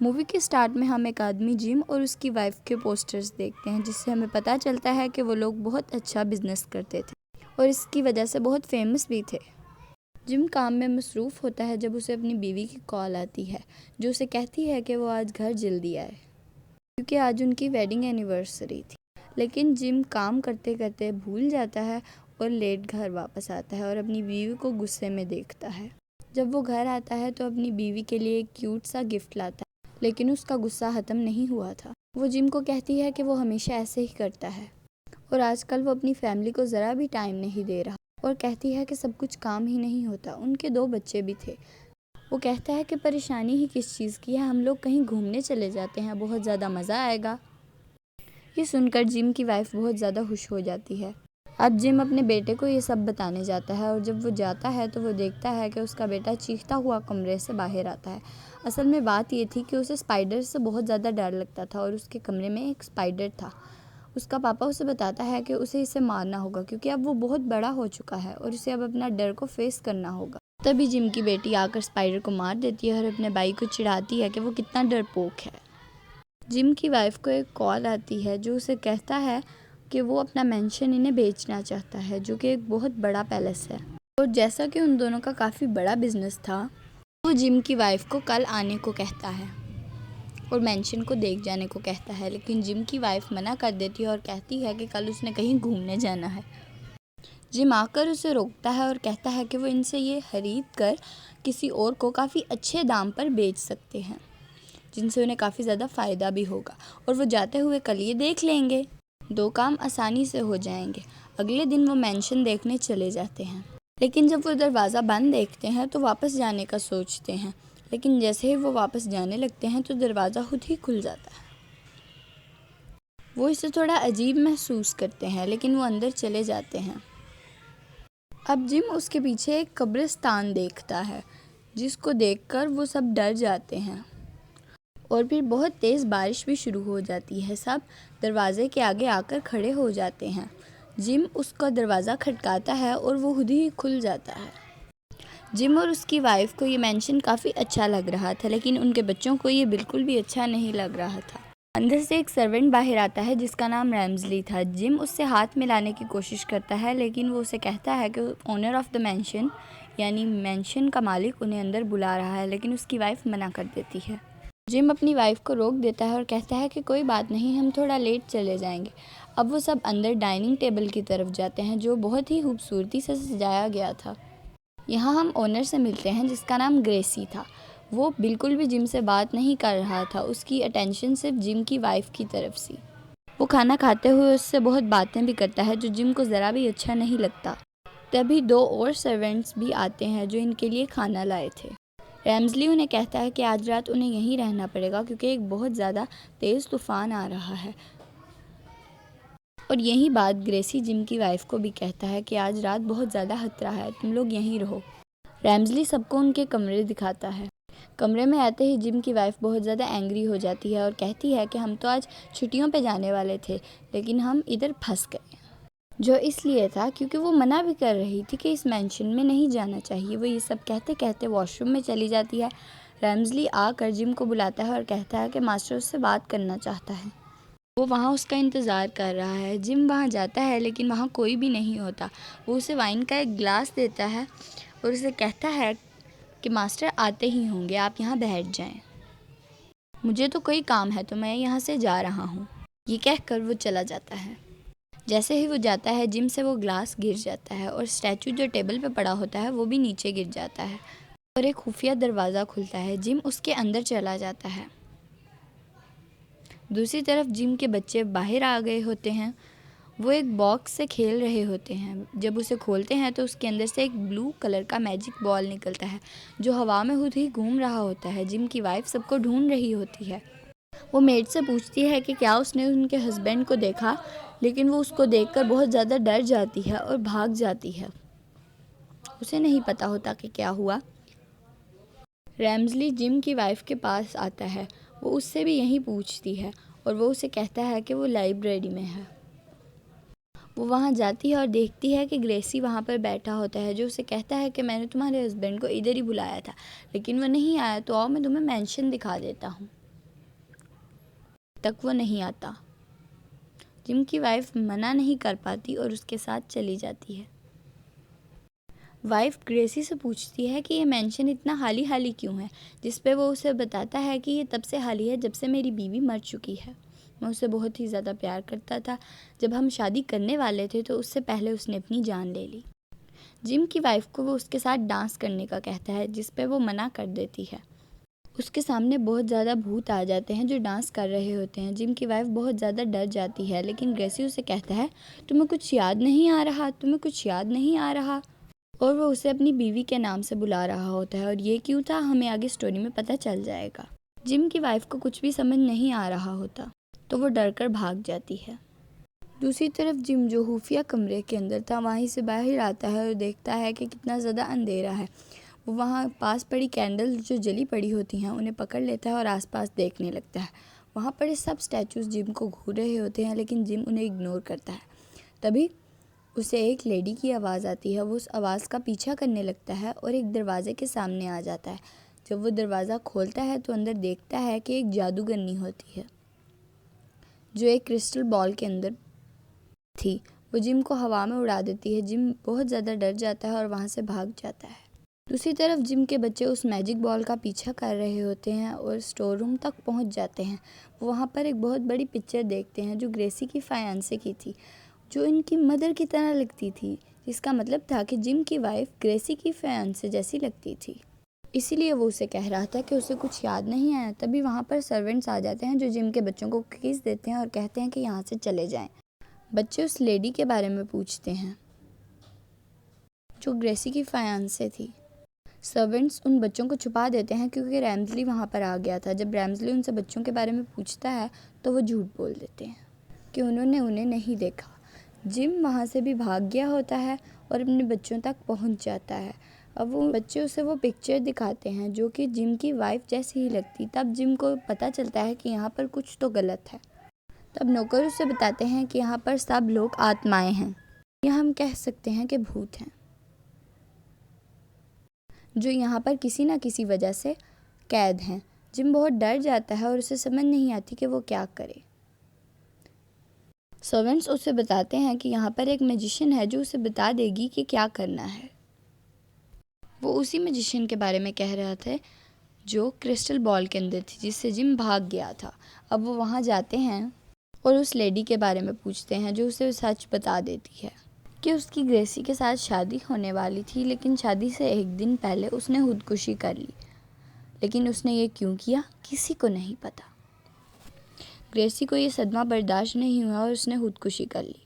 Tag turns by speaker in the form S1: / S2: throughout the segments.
S1: Movie के start में हम एक आदमी जिम और उसकी वाइफ के पोस्टर्स देखते हैं, जिससे हमें पता चलता है कि वो लोग बहुत अच्छा बिजनेस करते थे और इसकी वजह से बहुत फेमस भी थे। जिम काम में मसरूफ़ होता है जब उसे अपनी बीवी की कॉल आती है, जो उसे कहती है कि वो आज घर जल्दी आए क्योंकि आज उनकी वेडिंग एनिवर्सरी थी। लेकिन जिम काम करते करते भूल जाता है और लेट घर वापस आता है और अपनी बीवी को गुस्से में देखता है। जब वो घर आता है तो अपनी बीवी के लिए एक क्यूट सा गिफ्ट लाता है, लेकिन उसका गुस्सा ख़त्म नहीं हुआ था। वो जिम को कहती है कि वो हमेशा ऐसे ही करता है और आजकल वो अपनी फैमिली को ज़रा भी टाइम नहीं दे रहा और कहती है कि सब कुछ काम ही नहीं होता। उनके 2 बच्चे भी थे। वो कहता है कि परेशानी ही किस चीज़ की है, हम लोग कहीं घूमने चले जाते हैं, बहुत ज़्यादा मज़ा आएगा। ये सुनकर जिम की वाइफ बहुत ज़्यादा खुश हो जाती है। अब जिम अपने बेटे को ये सब बताने जाता है और जब वो जाता है तो वो देखता है कि उसका बेटा चीखता हुआ कमरे से बाहर आता है। असल में बात ये थी कि उसे स्पाइडर से बहुत ज़्यादा डर लगता था और उसके कमरे में एक स्पाइडर था। उसका पापा उसे बताता है कि उसे इसे मारना होगा क्योंकि अब वो बहुत बड़ा हो चुका है और उसे अब अपना डर को फेस करना होगा। तभी जिम की बेटी आकर स्पाइडर को मार देती है और अपने भाई को चिढ़ाती है कि वो कितना डरपोक है। जिम की वाइफ को एक कॉल आती है जो उसे कहता है कि वो अपना मेंशन इन्हें बेचना चाहता है, जो कि एक बहुत बड़ा पैलेस है। और जैसा कि उन दोनों का काफ़ी बड़ा बिजनेस था, वो जिम की वाइफ को कल आने को कहता है और मेंशन को देख जाने को कहता है, लेकिन जिम की वाइफ मना कर देती है और कहती है कि कल उसने कहीं घूमने जाना है। जिम आकर उसे रोकता है और कहता है कि वो इनसे ये खरीद कर किसी और को काफ़ी अच्छे दाम पर बेच सकते हैं, जिनसे उन्हें काफ़ी ज़्यादा फ़ायदा भी होगा और वो जाते हुए कल ये देख लेंगे। 2 काम आसानी से हो जाएंगे। अगले दिन वो मेंशन देखने चले जाते हैं, लेकिन जब वो दरवाज़ा बंद देखते हैं तो वापस जाने का सोचते हैं, लेकिन जैसे ही वो वापस जाने लगते हैं तो दरवाज़ा खुद ही खुल जाता है। वो इसे थोड़ा अजीब महसूस करते हैं, लेकिन वो अंदर चले जाते हैं। अब जिम उसके पीछे एक कब्रिस्तान देखता है, जिसको देखकर वो सब डर जाते हैं और फिर बहुत तेज़ बारिश भी शुरू हो जाती है। सब दरवाज़े के आगे आकर खड़े हो जाते हैं। जिम उसका दरवाज़ा खटकाता है और वो खुद ही खुल जाता है। जिम और उसकी वाइफ को ये मेंशन काफ़ी अच्छा लग रहा था, लेकिन उनके बच्चों को ये बिल्कुल भी अच्छा नहीं लग रहा था। अंदर से एक सर्वेंट बाहर आता है जिसका नाम रैम्सली था। जिम उससे हाथ मिलाने की कोशिश करता है, लेकिन वो उसे कहता है कि ओनर ऑफ द मेंशन यानी मेंशन का मालिक उन्हें अंदर बुला रहा है, लेकिन उसकी वाइफ मना कर देती है। जिम अपनी वाइफ को रोक देता है और कहता है कि कोई बात नहीं, हम थोड़ा लेट चले जाएंगे। अब वो सब अंदर डाइनिंग टेबल की तरफ जाते हैं, जो बहुत ही खूबसूरती से सजाया गया था। यहाँ हम ओनर से मिलते हैं जिसका नाम ग्रेसी था। वो बिल्कुल भी जिम से बात नहीं कर रहा था, उसकी अटेंशन सिर्फ जिम की वाइफ की तरफ से। वो खाना खाते हुए उससे बहुत बातें भी करता है, जो जिम को ज़रा भी अच्छा नहीं लगता। तभी 2 और सर्वेंट्स भी आते हैं जो इनके लिए खाना लाए थे। रैम्सली उन्हें कहता है कि आज रात उन्हें यहीं रहना पड़ेगा क्योंकि एक बहुत ज़्यादा तेज़ तूफ़ान आ रहा है। और यही बात ग्रेसी जिम की वाइफ को भी कहता है कि आज रात बहुत ज़्यादा खतरा है, तुम लोग यहीं रहो। रैम्सली सबको उनके कमरे दिखाता है। कमरे में आते ही जिम की वाइफ बहुत ज़्यादा एंग्री हो जाती है और कहती है कि हम तो आज छुट्टियों पे जाने वाले थे, लेकिन हम इधर फंस गए, जो इसलिए था क्योंकि वो मना भी कर रही थी कि इस मेंशन में नहीं जाना चाहिए। वो ये सब कहते कहते वॉशरूम में चली जाती है। रैम्सली आकर जिम को बुलाता है और कहता है कि मास्टर उससे बात करना चाहता है। वो वहाँ उसका इंतज़ार कर रहा है। जिम वहाँ जाता है, लेकिन वहाँ कोई भी नहीं होता। वो उसे वाइन का एक गिलास देता है और उसे कहता है कि मास्टर आते ही होंगे, आप यहाँ बैठ जाएं। मुझे तो कोई काम है तो मैं यहाँ से जा रहा हूँ। ये कहकर वो चला जाता है। जैसे ही वो जाता है, जिम से वो ग्लास गिर जाता है और स्टैचू जो टेबल पे पड़ा होता है वो भी नीचे गिर जाता है और एक खुफिया दरवाज़ा खुलता है। जिम उसके अंदर चला जाता है। दूसरी तरफ जिम के बच्चे बाहर आ गए होते हैं। वो एक बॉक्स से खेल रहे होते हैं। जब उसे खोलते हैं तो उसके अंदर से एक ब्लू कलर का मैजिक बॉल निकलता है, जो हवा में खुद ही घूम रहा होता है। जिम की वाइफ सबको ढूंढ रही होती है। वो मेड से पूछती है कि क्या उसने उनके हस्बैंड को देखा, लेकिन वो उसको देखकर बहुत ज़्यादा डर जाती है और भाग जाती है। उसे नहीं पता होता कि क्या हुआ। रैम्सली जिम की वाइफ के पास आता है। वो उससे भी यही पूछती है और वो उसे कहता है कि वो लाइब्रेरी में है। वो वहाँ जाती है और देखती है कि ग्रेसी वहाँ पर बैठा होता है, जो उसे कहता है कि मैंने तुम्हारे हस्बैंड को इधर ही बुलाया था, लेकिन वो नहीं आया, तो आओ मैं तुम्हें मेंशन दिखा देता हूँ। तक वो नहीं आता। जिम की वाइफ मना नहीं कर पाती और उसके साथ चली जाती है। वाइफ ग्रेसी से पूछती है कि ये मेंशन इतना हाली हाली क्यों है, जिस पे वो उसे बताता है कि ये तब से हाली है जब से मेरी बीवी मर चुकी है। मैं उसे बहुत ही ज़्यादा प्यार करता था। जब हम शादी करने वाले थे तो उससे पहले उसने अपनी जान ले ली। जिम की वाइफ को वो उसके साथ डांस करने का कहता है, जिस पे वो मना कर देती है। उसके सामने बहुत ज़्यादा भूत आ जाते हैं जो डांस कर रहे होते हैं। जिम की वाइफ बहुत ज़्यादा डर जाती है, लेकिन ग्रेसी उसे कहता है, तुम्हें कुछ याद नहीं आ रहा, तुम्हें कुछ याद नहीं आ रहा। और वो उसे अपनी बीवी के नाम से बुला रहा होता है, और ये क्यों था हमें आगे स्टोरी में पता चल जाएगा। जिम की वाइफ को कुछ भी समझ नहीं आ रहा होता, तो वो डर कर भाग जाती है। दूसरी तरफ जिम, जो खुफिया कमरे के अंदर था, वहीं से बाहर आता है और देखता है कि कितना ज़्यादा अंधेरा है। वो वहाँ पास पड़ी कैंडल जो जली पड़ी होती हैं उन्हें पकड़ लेता है और आसपास देखने लगता है। वहाँ पर सब स्टैचूज़ जिम को घूर रहे होते हैं, लेकिन जिम उन्हें इग्नोर करता है। तभी उसे एक लेडी की आवाज़ आती है। वो उस आवाज़ का पीछा करने लगता है और एक दरवाजे के सामने आ जाता है। जब वो दरवाज़ा खोलता है तो अंदर देखता है कि एक जादूगरनी होती है जो एक क्रिस्टल बॉल के अंदर थी। वो जिम को हवा में उड़ा देती है। जिम बहुत ज़्यादा डर जाता है और वहाँ से भाग जाता है। दूसरी तरफ जिम के बच्चे उस मैजिक बॉल का पीछा कर रहे होते हैं और स्टोर रूम तक पहुँच जाते हैं। वो वहाँ पर एक बहुत बड़ी पिक्चर देखते हैं जो ग्रेसी की फायांसे की थी, जो इनकी मदर की तरह लगती थी, जिसका मतलब था कि जिम की वाइफ ग्रेसी की फायांसे जैसी लगती थी। इसीलिए वो उसे कह रहा था कि उसे कुछ याद नहीं आया। तभी वहाँ पर सर्वेंट्स आ जाते हैं जो जिम के बच्चों को कुकीज़ देते हैं और कहते हैं कि यहाँ से चले जाएं। बच्चे उस लेडी के बारे में पूछते हैं जो ग्रेसी की फायांसे थी। सर्वेंट्स उन बच्चों को छुपा देते हैं क्योंकि रैम्सली वहाँ पर आ गया था। जब रैम्सली उनसे बच्चों के बारे में पूछता है तो वो झूठ बोल देते हैं कि उन्होंने उन्हें नहीं देखा। जिम वहाँ से भी भाग गया होता है और अपने बच्चों तक पहुँच जाता है। अब वो बच्चे उसे वो पिक्चर दिखाते हैं जो कि जिम की वाइफ जैसी ही लगती। तब जिम को पता चलता है कि यहाँ पर कुछ तो गलत है। तब नौकर उसे बताते हैं कि यहाँ पर सब लोग आत्माएं हैं, या हम कह सकते हैं कि भूत हैं, जो यहाँ पर किसी न किसी वजह से कैद हैं। जिम बहुत डर जाता है और उसे समझ नहीं आती कि वो क्या करे। सर्वेंट्स उसे बताते हैं कि यहाँ पर एक मैजिशियन है जो उसे बता देगी कि क्या करना है। वो उसी मैजिशियन के बारे में कह रहा था जो क्रिस्टल बॉल के अंदर थी, जिससे जिम भाग गया था। अब वो वहाँ जाते हैं और उस लेडी के बारे में पूछते हैं जो उसे सच बता देती है कि उसकी ग्रेसी के साथ शादी होने वाली थी, लेकिन शादी से एक दिन पहले उसने खुदकुशी कर ली। लेकिन उसने ये क्यों किया किसी को नहीं पता। ग्रेसी को ये सदमा बर्दाश्त नहीं हुआ और उसने खुदकुशी कर ली।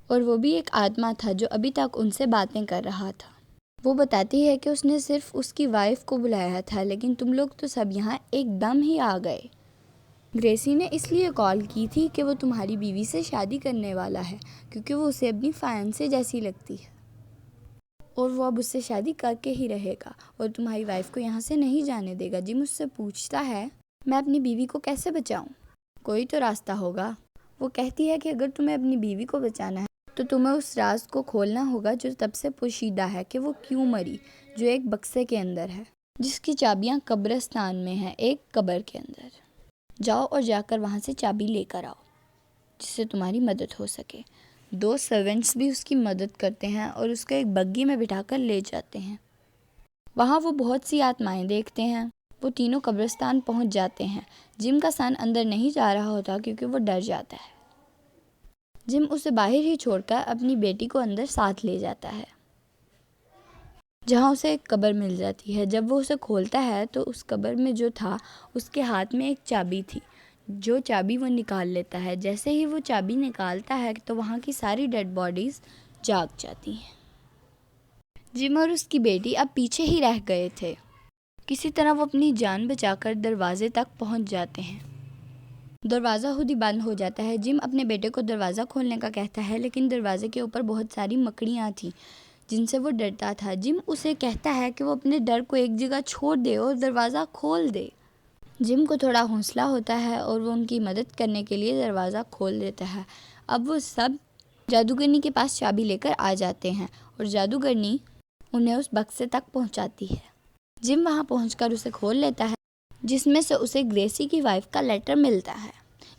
S1: और वो भी एक आत्मा था जो अभी तक उनसे बातें कर रहा था। वो बताती है कि उसने सिर्फ उसकी वाइफ को बुलाया था, लेकिन तुम लोग तो सब यहाँ एकदम ही आ गए। ग्रेसी ने इसलिए कॉल की थी कि वो तुम्हारी बीवी से शादी करने वाला है, क्योंकि वो उसे अपनी फायांसे जैसी लगती है और वो अब उससे शादी करके ही रहेगा और तुम्हारी वाइफ को यहाँ से नहीं जाने देगा। जिम उससे पूछता है, मैं अपनी बीवी को कैसे बचाऊँ? कोई तो रास्ता होगा। वो कहती है कि अगर तुम्हें अपनी बीवी को बचाना है तो तुम्हें उस राज को खोलना होगा जो तब से पोशीदा है कि वो क्यों मरी, जो एक बक्से के अंदर है, जिसकी चाबियाँ कब्रिस्तान में हैं, एक कब्र के अंदर। जाओ और जाकर वहाँ से चाबी लेकर आओ जिससे तुम्हारी मदद हो सके। 2 सर्वेंट्स भी उसकी मदद करते हैं और उसको एक बग्गी में बिठाकर ले जाते हैं। वहाँ वो बहुत सी आत्माएं देखते हैं। वो तीनों कब्रिस्तान पहुँच जाते हैं। जिम का सन अंदर नहीं जा रहा होता क्योंकि वो डर जाता है। जिम उसे बाहर ही छोड़कर अपनी बेटी को अंदर साथ ले जाता है, जहाँ उसे एक कब्र मिल जाती है। जब वो उसे खोलता है तो उस कब्र में जो था उसके हाथ में एक चाबी थी, जो चाबी वो निकाल लेता है। जैसे ही वो चाबी निकालता है तो वहाँ की सारी डेड बॉडीज़ जाग जाती हैं। जिम और उसकी बेटी अब पीछे ही रह गए थे। किसी तरह वो अपनी जान बचाकर दरवाजे तक पहुँच जाते हैं। दरवाज़ा खुद ही बंद हो जाता है। जिम अपने बेटे को दरवाज़ा खोलने का कहता है, लेकिन दरवाजे के ऊपर बहुत सारी मकड़ियाँ थीं जिनसे वो डरता था। जिम उसे कहता है कि वो अपने डर को एक जगह छोड़ दे और दरवाज़ा खोल दे। जिम को थोड़ा हौसला होता है और वो उनकी मदद करने के लिए दरवाज़ा खोल देता है। अब वो सब जादूगरनी के पास चाबी लेकर आ जाते हैं और जादूगरनी उन्हें उस बक्से तक पहुंचाती है। जिम वहां पहुंचकर उसे खोल लेता है, जिसमें से उसे ग्रेसी की वाइफ का लेटर मिलता है।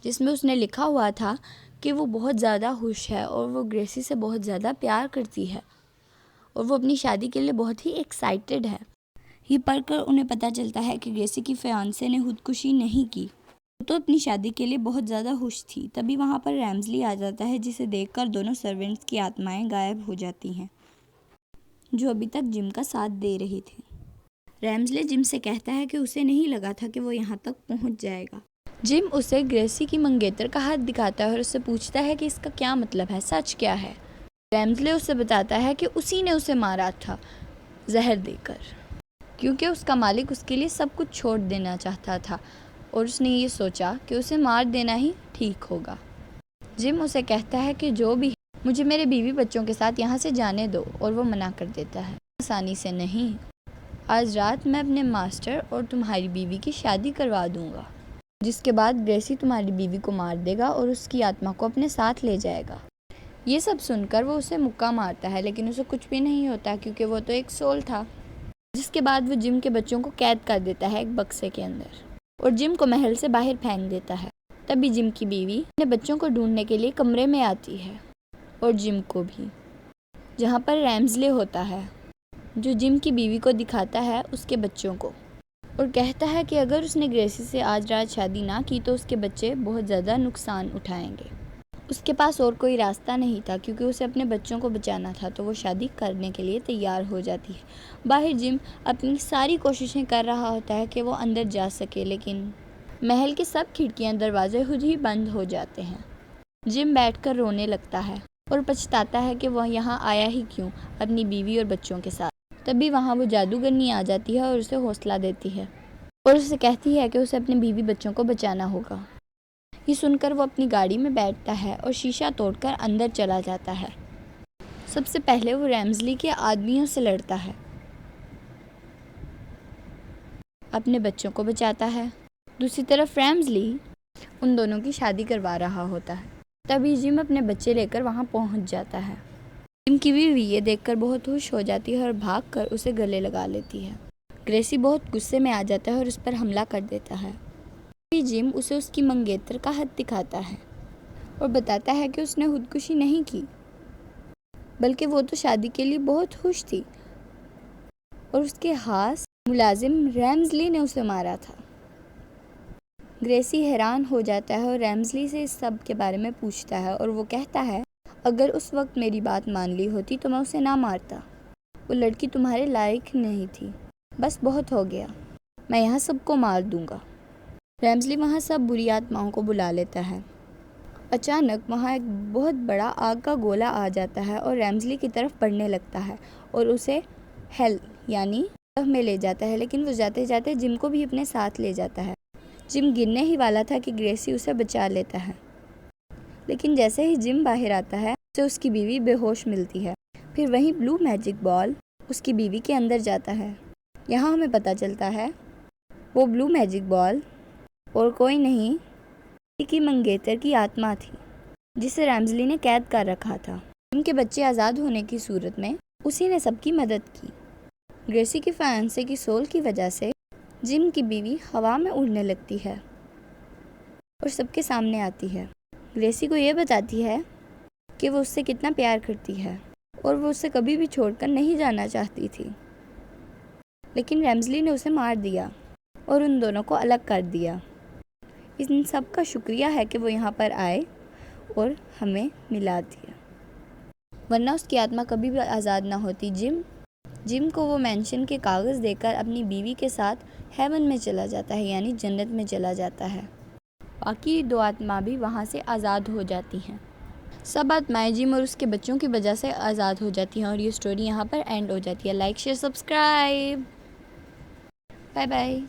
S1: जिसमें उसने लिखा हुआ था कि वो बहुत ज़्यादा खुश है और वो ग्रेसी से बहुत ज़्यादा प्यार करती है और वो अपनी शादी के लिए बहुत ही एक्साइटेड है। ये पढ़कर उन्हें पता चलता है कि ग्रेसी की फियांसे ने खुदकुशी नहीं की, तो अपनी शादी के लिए बहुत ज़्यादा खुश थी। तभी वहाँ पर रैम्सली आ जाता है, जिसे देखकर दोनों सर्वेंट्स की आत्माएं गायब हो जाती हैं जो अभी तक जिम का साथ दे रही थी। रैम्सले जिम से कहता है कि उसे नहीं लगा था कि वो यहाँ तक पहुँच जाएगा। जिम उसे ग्रेसी की मंगेतर का हाथ दिखाता है और उससे पूछता है कि इसका क्या मतलब है, सच क्या है। रैम्सले उसे बताता है कि उसी ने उसे मारा था जहर देकर, क्योंकि उसका मालिक उसके लिए सब कुछ छोड़ देना चाहता था और उसने ये सोचा कि उसे मार देना ही ठीक होगा। जिम उसे कहता है कि जो भी मुझे मेरे बीवी बच्चों के साथ यहाँ से जाने दो, और वो मना कर देता है। आसानी से नहीं, आज रात मैं अपने मास्टर और तुम्हारी बीवी की शादी करवा दूंगा, जिसके बाद ग्रेसी तुम्हारी बीवी को मार देगा और उसकी आत्मा को अपने साथ ले जाएगा। ये सब सुनकर वो उसे मुक्का मारता है, लेकिन उसे कुछ भी नहीं होता क्योंकि वो तो एक सोल था। जिसके बाद वो जिम के बच्चों को कैद कर देता है एक बक्से के अंदर और जिम को महल से बाहर फेंक देता है। तभी जिम की बीवी अपने बच्चों को ढूंढने के लिए कमरे में आती है और जिम को भी, जहाँ पर रैम्सले होता है, जो जिम की बीवी को दिखाता है उसके बच्चों को और कहता है कि अगर उसने ग्रेसी से आज रात शादी ना की तो उसके बच्चे बहुत ज़्यादा नुकसान उठाएंगे। उसके पास और कोई रास्ता नहीं था क्योंकि उसे अपने बच्चों को बचाना था, तो वो शादी करने के लिए तैयार हो जाती है। बाहर जिम अपनी सारी कोशिशें कर रहा होता है कि वो अंदर जा सके, लेकिन महल के सब खिड़कियां दरवाजे खुद ही बंद हो जाते हैं। जिम बैठकर रोने लगता है और पछताता है कि वह यहाँ आया ही क्यों अपनी बीवी और बच्चों के साथ। तभी वहाँ वो जादूगरनी आ जाती है और उसे हौसला देती है और उसे कहती है कि उसे अपने बीवी बच्चों को बचाना होगा। ये सुनकर वो अपनी गाड़ी में बैठता है और शीशा तोड़कर अंदर चला जाता है। सबसे पहले वो रैम्सली के आदमियों से लड़ता है, अपने बच्चों को बचाता है। दूसरी तरफ रैम्सली उन दोनों की शादी करवा रहा होता है। तभी जिम अपने बच्चे लेकर वहाँ पहुँच जाता है। जिम की बीवी ये देखकर बहुत खुश हो जाती है और भागकर उसे गले लगा लेती है। ग्रेसी बहुत गुस्से में आ जाता है और उस पर हमला कर देता है। जिम उसे उसकी मंगेतर का हाथ दिखाता है और बताता है कि उसने खुदकुशी नहीं की, बल्कि वो तो शादी के लिए बहुत खुश थी और उसके हाथ मुलाजिम रैम्सली ने उसे मारा था। ग्रेसी हैरान हो जाता है और रैम्सली से इस सब के बारे में पूछता है और वो कहता है, अगर उस वक्त मेरी बात मान ली होती तो मैं उसे ना मारता। वो लड़की तुम्हारे लायक नहीं थी, बस बहुत हो गया, मैं यहाँ सबको मार दूंगा। रैम्सली वहाँ सब बुरी आत्माओं को बुला लेता है। अचानक वहाँ एक बहुत बड़ा आग का गोला आ जाता है और रैम्सली की तरफ बढ़ने लगता है और उसे हेल यानी में ले जाता है, लेकिन वो जाते जाते जिम को भी अपने साथ ले जाता है। जिम गिरने ही वाला था कि ग्रेसी उसे बचा लेता है, लेकिन जैसे ही जिम बाहर आता है उसे उसकी बीवी बेहोश मिलती है। फिर वहीं ब्लू मैजिक बॉल उसकी बीवी के अंदर जाता है। यहाँ हमें पता चलता है वो ब्लू मैजिक बॉल और कोई नहीं की मंगेतर की आत्मा थी, जिसे रैम्सली ने कैद कर रखा था। उनके बच्चे आज़ाद होने की सूरत में उसी ने सबकी मदद की। ग्रेसी की फायंसे की सोल की वजह से जिम की बीवी हवा में उड़ने लगती है और सबके सामने आती है। ग्रेसी को ये बताती है कि वो उससे कितना प्यार करती है और वो उसे कभी भी छोड़कर नहीं जाना चाहती थी, लेकिन रैम्सली ने उसे मार दिया और उन दोनों को अलग कर दिया। इन सब का शुक्रिया है कि वो यहाँ पर आए और हमें मिला दिया, वरना उसकी आत्मा कभी भी आज़ाद ना होती। जिम को वो मेंशन के कागज़ देकर अपनी बीवी के साथ हेवन में चला जाता है, यानी जन्नत में चला जाता है। बाकी दो आत्मा भी वहाँ से आज़ाद हो जाती हैं। सब आत्माएं जिम और उसके बच्चों की वजह से आज़ाद हो जाती हैं और ये स्टोरी यहाँ पर एंड हो जाती है। Like share subscribe, bye bye.